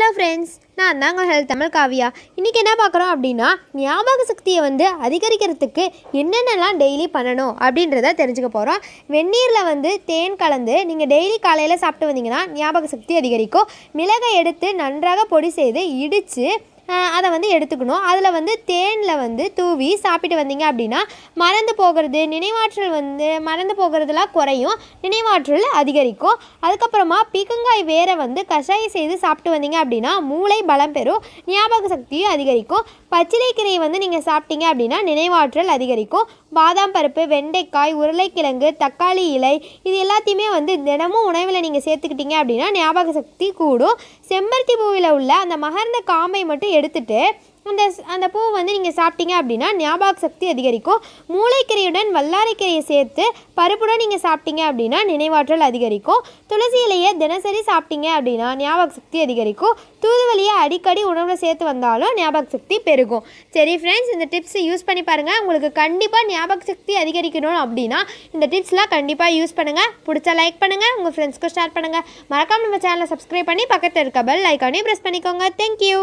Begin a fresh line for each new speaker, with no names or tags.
Hello friends, நான் தாங்க health Tamil Kavya. இன்றைக்கி என்ன பார்க்குறோம் அப்படின்னா, ஞாபக சக்தியை அதிகரிக்கிறதுக்கு என்னென்னலாம் டெய்லி பண்ணணும் அப்படின்றத தெரிஞ்சுக்க போகிறோம். வெந்நீரில் தேன் கலந்து நீங்கள் டெய்லி காலையில் சாப்பிட்டு வந்தீங்கன்னா ஞாபக சக்தி அதிகரிக்கும். மிளகை எடுத்து நன்றாக பொடி செய்து இடித்து அதை எடுத்துக்கணும். அதில் தேனில் தூவி சாப்பிட்டு வந்தீங்க அப்படின்னா மறந்து போகிறது, நினைவாற்றல் மறந்து போகிறதுலாம் குறையும், நினைவாற்றல் அதிகரிக்கும். அதுக்கப்புறமா பீக்கங்காய் வேரை கஷாயம் செய்து சாப்பிட்டு வந்தீங்க அப்படின்னா மூளை பலம் பெறும், ஞாபக சக்தியும் அதிகரிக்கும். பச்சிலைக்கீரையை நீங்கள் சாப்பிட்டீங்க அப்படின்னா நினைவாற்றல் அதிகரிக்கும். பாதாம் பருப்பு, வெண்டைக்காய், உருளைக்கிழங்கு, தக்காளி இலை இது எல்லாத்தையுமே தினமும் உணவில் நீங்கள் சேர்த்துக்கிட்டீங்க அப்படின்னா ஞாபக சக்தி கூடும். செம்பருத்தி பூவில் உள்ள அந்த மகர்ந்த காம்பை மட்டும் எடுத்துட்டு அந்த பூ நீங்கள் சாப்பிட்டீங்க அப்படின்னா ஞாபக சக்தி அதிகரிக்கும். மூளைக்கீரையுடன் வல்லாரைக்கீரையை சேர்த்து பருப்புடன் நீங்கள் சாப்பிட்டீங்க அப்படின்னா நினைவாற்றல் அதிகரிக்கும். துளசி இலையை தினசரி சாப்பிட்டீங்க அப்படின்னா ஞாபக சக்தி அதிகரிக்கும். தூதுவளியை அடிக்கடி உணவில் சேர்த்து வந்தாலும் ஞாபக சக்தி பெருகும். சரி ஃப்ரெண்ட்ஸ், இந்த டிப்ஸ் யூஸ் பண்ணி பாருங்கள். உங்களுக்கு கண்டிப்பாக ஞாபக சக்தி அதிகரிக்கணும் அப்படின்னா இந்த டிப்ஸ்லாம் கண்டிப்பாக யூஸ் பண்ணுங்கள். பிடிச்சா லைக் பண்ணுங்கள், உங்கள் ஃப்ரெண்ட்ஸ்க்கு ஷேர் பண்ணுங்கள். மறக்காம நம்ம சேனலை சப்ஸ்கிரைப் பண்ணி பக்கத்தில் இருக்க பெல் ஐக்கானையும் ப்ரெஸ் பண்ணிக்கோங்க. தேங்க்யூ.